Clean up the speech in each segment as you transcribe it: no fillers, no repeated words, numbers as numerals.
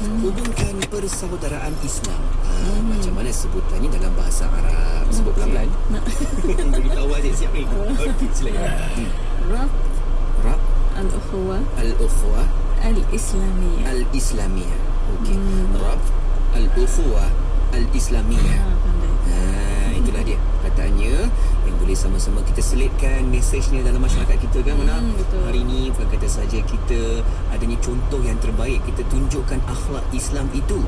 hubungkan persaudaraan Islam. Macam mana sebutannya dalam bahasa Arab? Sebut pelan-pelan. Beritahu aja siap ni. Okey, silakan. Rab al-ukhuwah al-ukhuwah al-islamiyah. al-islamiyah. Okey. Rab al-ukhuwah al-islamiyah. Itulah dia kataannya yang boleh sama-sama kita selitkan mesejnya dalam masyarakat kita kan Mona. Hari ini bukan kata saja kita adanya contoh yang terbaik, kita tunjukkan akhlak Islam itu,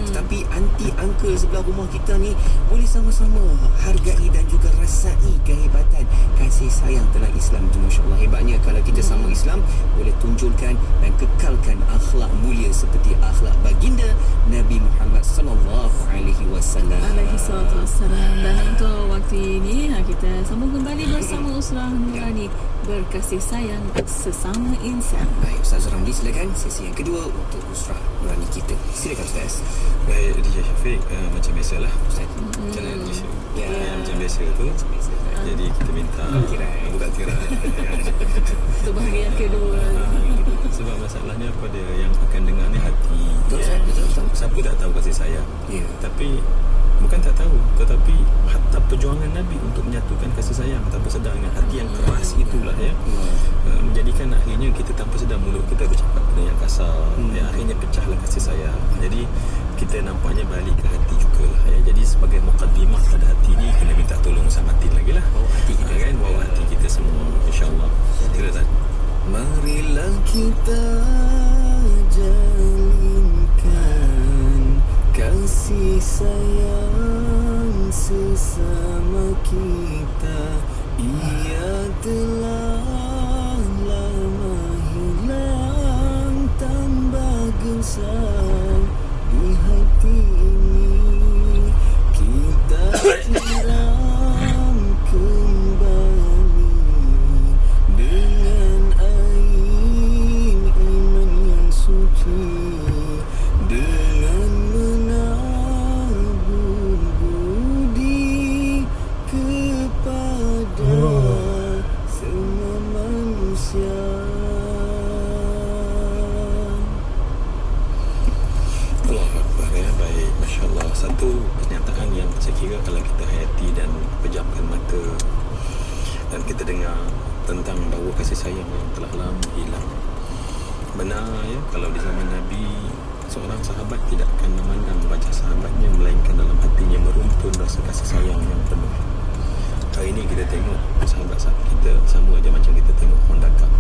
tetapi anti uncle sebelah rumah kita ni boleh sama-sama hargai dan juga rasai kehebatan kasih sayang dalam Islam itu. Masya Allah, hebatnya kalau kita sama Islam boleh tunjukkan dan kekalkan akhlak mulia seperti akhlak baginda Nabi Muhammad sallallahu alaihi wasallam. Alaihi salatu wassalam. Dan untuk waktu ini kita sambung kembali bersama Usrah Nurani, berkasih sayang sesama insan. Baik, Ustaz Ramli, silakan sesi yang kedua untuk Usrah Nurani kita. Silakan Ustaz. Baik, DJ Syafiq, macam biasalah Ustaz. macam mana DJ Ya. macam biasa tu. Jadi kita minta buka tirai Itu bahagian kedua. sebab masalahnya pada yang akan dengar ni hati. Betul. Siapa tak tahu kasih sayang, Ya. tapi bukan tak tahu, tetapi hatta perjuangan Nabi untuk menyatukan kasih sayang tanpa sedar dengan hati yang keras itulah menjadikan akhirnya kita tanpa sedar mulut kita bercakap benda yang kasar, akhirnya pecahlah kasih sayang. Jadi kita nampaknya balik ke hati jugalah Jadi sebagai muqaddimah pada hati ni kena minta tolong sang hati lagi lah, bawa hati kita kan, bawa hati kita semua, insyaAllah. Silakan. Marilah kita jalinkan kasih sayang sesama kita. Ia telah lama hilang tambah gersang di hati ini. Kita siram kembali dengan air iman yang suci, dengan menabur budi kepada semua manusia. Allahu Akbar baik, Masya Allah. Satu pernyataan yang saya kira kalau kita hayati dan pejamkan mata dan kita dengar tentang bahawa kasih sayang yang telah lama hilang. Benar kalau di zaman Nabi seorang sahabat tidak akan memandang wajah sahabatnya, melainkan dalam hatinya merumpun rasa kasih sayang yang penuh. Hari ini kita tengok sahabat-sahabat kita sama aja macam kita tengok Honda Cup.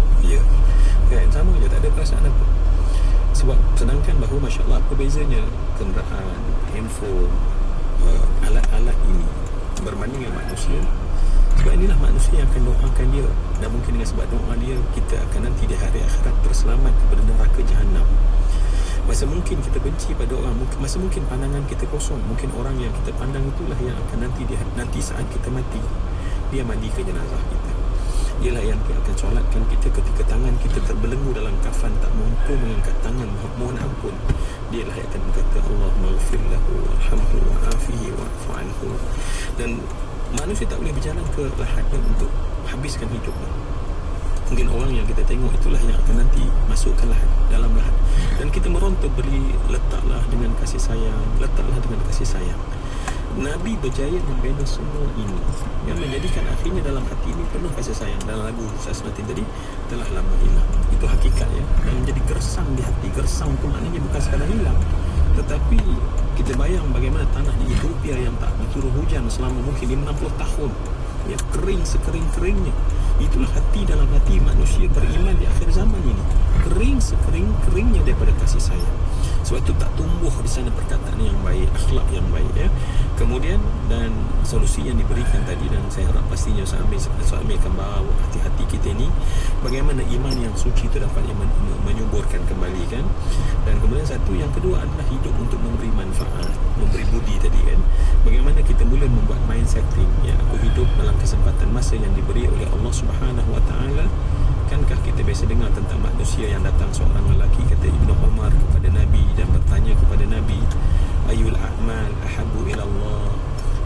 Kan, sama aja, tak ada perasaan apa. Sebab sedangkan bahawa Masya Allah, apa bezanya kenderaan, handphone, alat-alat ini berbanding dengan manusia. Sebab inilah manusia yang akan doakan dia, dan mungkin dengan sebab doa dia kita akan nanti di hari akhirat terselamat daripada neraka Jahannam. Masa mungkin kita benci pada orang, masa mungkin pandangan kita kosong, mungkin orang yang kita pandang itulah yang akan nanti saat kita mati dia mandi ke jenazah kita. Ialah yang akan solatkan kita ketika tangan kita terbelenggu dalam kafan, tak mampu mengangkat tangan mohon ampun. Dialah yang akan berkata Allahumma ighfir lahu warhamhu wa'afihi wa'fu anhu. Dan manusia tak boleh berjalan ke lahatnya untuk habiskan hidupnya. Mungkin orang yang kita tengok itulah yang akan nanti masukkan lahat, dalam lahat. Dan kita meronta beri, letaklah dengan kasih sayang, letaklah dengan kasih sayang. Nabi berjaya membina semua ini yang menjadikan akhirnya dalam hati ini penuh kasih sayang. Dalam lagu saya sebutin tadi, telah lama hilang, itu hakikat dan menjadi gersang di hati. Gersang itu maknanya bukan sekadar hilang, tetapi kita bayang bagaimana tanah di Ethiopia yang tak diturun hujan selama mungkin 50 tahun, kering sekering-keringnya. Itulah hati dalam hati manusia beriman di akhir zaman ini, kering sekering-keringnya daripada kasih sayang. Sebab itu tak tumbuh di sana perkataan yang baik, akhlak yang baik Kemudian dan solusi yang diberikan tadi, dan saya harap pastinya Ustaz Amir akan bawa hati-hati kita ini bagaimana iman yang suci itu dapat menyuburkan kembali kan. Dan kemudian satu yang kedua adalah hidup untuk memberi manfaat, memberi budi tadi kan. Bagaimana kita mula membuat mind setting, aku hidup dalam kesempatan masa yang diberi oleh Allah Subhanahu Wa Taala. Kankah kita biasa dengar tentang manusia yang datang seorang lelaki, kata Ibnu Umar kepada Nabi dan bertanya kepada Nabi, ayul a'mal ahabbu ila Allah,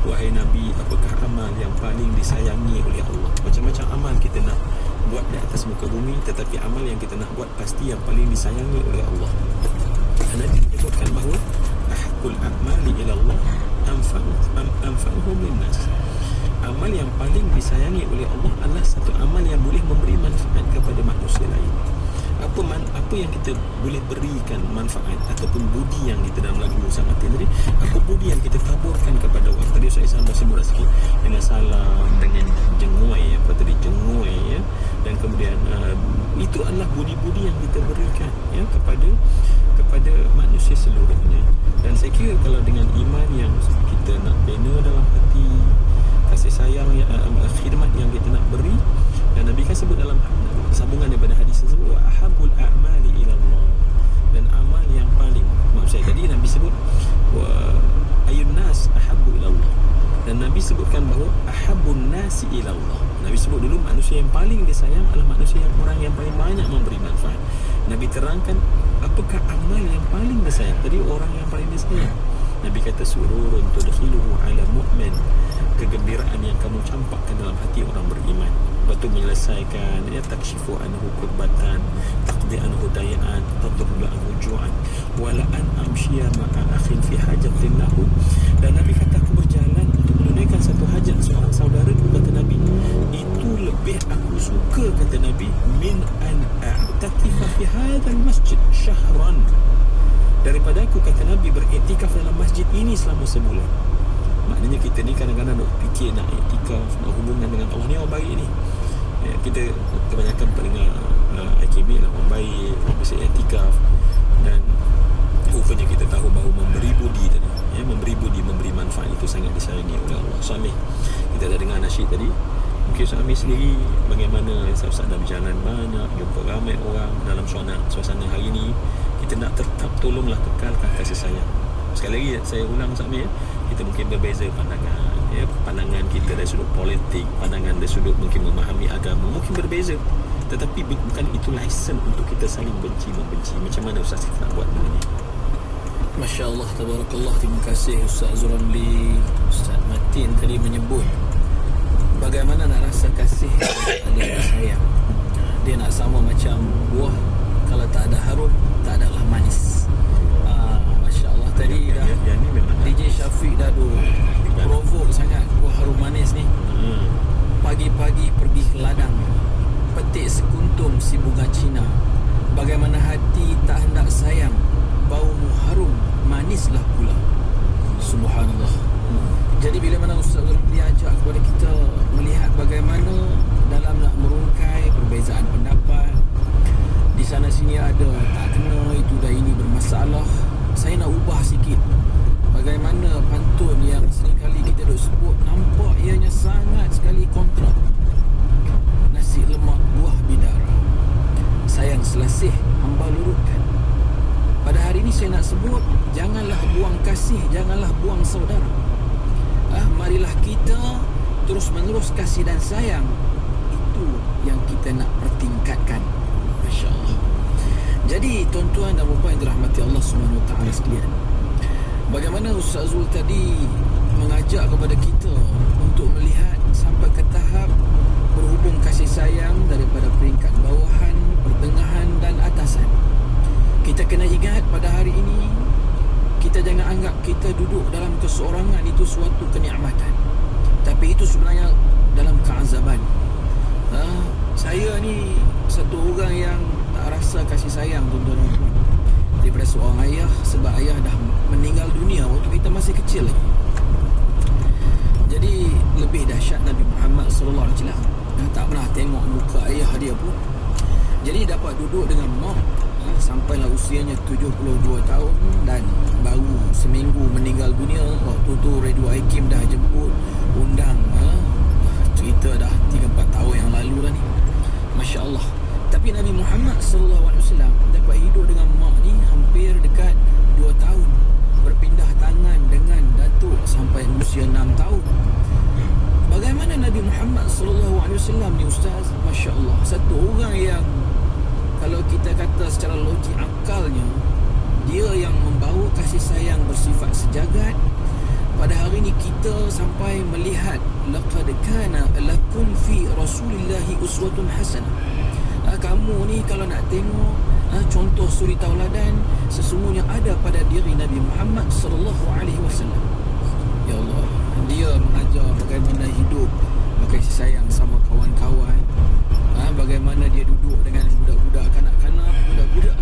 wahai Nabi, apakah amal yang paling disayangi oleh Allah? Macam-macam amal kita nak buat di atas muka bumi, tetapi amal yang kita nak buat pasti yang paling disayangi oleh Allah. Nabi menyebutkan amal yang paling disayangi oleh Allah adalah satu amal yang boleh memberi manfaat kepada manusia lain. Apa yang kita boleh berikan manfaat ataupun budi yang kita dalam lagu Musa Mati tadi, apa budi yang kita taburkan kepada orang. Tadi saya sama sebut sikit dengan salam, dengan jengui, apa tadi jengui ya, dan kemudian itu adalah budi-budi yang kita berikan ya kepada manusia seluruhnya. Dan saya kira kalau dengan iman yang kita nak bina dalam hati, kasih sayang khidmat yang kita nak beri, dan Nabi kan sebut dalam sambungan daripada hadis tersebut, wa ahabbul a'mali ila Allah, dan amal yang paling, maaf saya tadi Nabi sebut wa ayyun nas ahabbu ila Allah, dan Nabi sebutkan bahawa ahabbun nasi ila Allah. Nabi sebut dulu manusia yang paling disayang adalah manusia yang orang yang paling banyak memberi manfaat. Nabi terangkan apakah amal yang paling disayang. Tadi orang yang paling disayang, Nabi kata sururun tudkhiluhu ala mu'min, kegembiraan yang kamu campakkan dalam hati orang beriman. Lepas tu menyelesaikan ya, takshifu anhu kurbatan, taqdi anhu dayaan, tatrudu anhu ju'an, wala an amshiya ma'a akhin fi hajatin lahu. Dan Nabi kata aku berjalan untuk menunaikan satu hajat seorang saudara, kata Nabi, itu lebih aku suka, kata Nabi, min an a'takifa fi hadzal masjid syahran, daripada aku, kata Nabi, beriktikaf dalam masjid ini selama sebulan. Maknanya kita ni kadang-kadang nak fikir nak iktikaf, nak hubungan dengan Allah ni orang baik ni. Kita kebanyakan pendengar IKB lah orang baik, orang bisa iktikaf, dan rupanya kita tahu bahawa memberi budi tadi, memberi budi, memberi manfaat itu sangat disayangi oleh Allah. Suami, kita dah dengar nasyid tadi. Mungkin suami sendiri bagaimana saat-saat dah berjalan banyak, jumpa ramai orang dalam suasana hari ni, kita nak tetap tolonglah kekalkan kasih sayang. Sekali lagi saya ulang Sami, kita mungkin berbeza pandangan pandangan kita dari sudut politik, pandangan dari sudut mungkin memahami agama mungkin berbeza, tetapi bukan itu license untuk kita saling benci-membenci. Macam mana Ustaz kita nak buat benda ni? Masya Allah, tabarakallah. Terima kasih Ustaz Zuramli. Ustaz Matin tadi menyebut bagaimana nak rasa kasih ada sayang. Dia nak sama macam buah, kalau tak ada harum, tak adalah manis. Masya Allah, tadi dah DJ Syafiq dah provoke sangat buah harum manis ni. Pagi-pagi pergi ke ladang, petik sekuntum si bunga Cina. Bagaimana hati tak hendak sayang, baumu harum, manislah pula. Subhanallah. Jadi bila mana Ustaz Zuramli ajak kepada kita melihat bagaimana dalam nak merungkai perbezaan pendapat, di sana sini ada tak kena, itu dah ini bermasalah, saya nak ubah sikit. Bagaimana pantun yang seringkali kita duk sebut, nampak ianya sangat sekali kontra. Nasi lemak buah bidara, sayang selasih hamba lurutkan. Pada hari ini saya nak sebut, janganlah buang kasih, janganlah buang saudara. Marilah kita terus menerus kasih dan sayang. Itu yang kita nak pertingkatkan. Masya Allah. Jadi tuan-tuan dan puan-puan yang dirahmati Allah SWT sekalian, bagaimana Ustaz Zul tadi mengajak kepada kita untuk melihat sampai ke tahap berhubung kasih sayang daripada peringkat bawahan, pertengahan dan atasan. Kita kena ingat pada hari ini, kita jangan anggap kita duduk dalam keseorangan itu suatu kenikmatan, tapi itu sebenarnya dalam keazaban. Saya ni satu orang yang tak rasa kasih sayang, tuan-tuan dan puan, daripada seorang ayah, sebab ayah dah meninggal dunia waktu kita masih kecil lagi. Jadi lebih dahsyat Nabi Muhammad sallallahu alaihi wasallam tak pernah tengok muka ayah dia pun. Jadi dapat duduk dengan mak sampailah usianya 72 tahun, dan baru seminggu meninggal dunia. Waktu tu Radio Hakim dah jemput, undang, cerita dah 3-4 tahun yang lalu dah ni. Masya Allah. Tapi Nabi Muhammad SAW dapat hidup dengan mak ni hampir dekat 2 tahun, berpindah tangan dengan datuk sampai usia 6 tahun. Bagaimana Nabi Muhammad SAW ni Ustaz? Masya Allah, satu orang yang kalau kita kata secara logik akalnya, dia yang membawa kasih sayang bersifat sejagat. Pada hari ini kita sampai melihat laqad kana lakum fi Rasulillahi uswatun hasanah. Kamu ni kalau nak tengok contoh suri tauladan, sesungguhnya ada pada diri Nabi Muhammad sallallahu alaihi wasallam. Ya Allah, dia mengajar bagaimana hidup kasih sayang sama kawan-kawan. Bagaimana dia duduk dengan budak-budak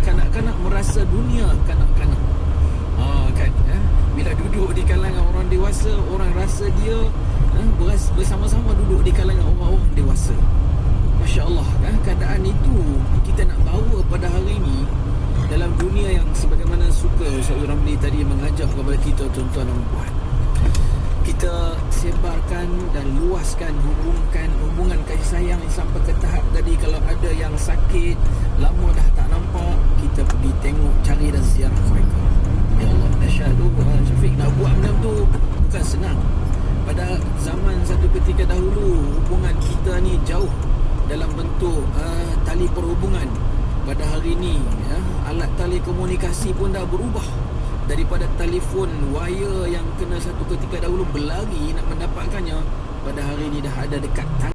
kanak-kanak merasa dunia kanak-kanak. Kan, bila duduk di kalangan orang dewasa, orang rasa dia bersama-sama duduk di kalangan orang-orang dewasa. Masya Allah, keadaan itu kita nak bawa pada hari ini dalam dunia yang sebagaimana suka Ustaz Ramli tadi mengajak kepada kita, tuan-tuan dan puan. Kita sebarkan dan luaskan hubungan kasih sayang sampai ke tahap tadi, kalau ada yang sakit lama dah tak nampak, kita pergi tengok, cari dan ziarah mereka. Ya Allah, dahsyat tu Syafiq, nak buat macam tu bukan senang. Pada zaman satu ketika dahulu, hubungan kita ni jauh dalam bentuk tali perhubungan. Pada hari ni alat tali komunikasi pun dah berubah. Daripada telefon wire yang kena satu ketika dahulu berlari nak mendapatkannya, pada hari ni dah ada dekat tangan.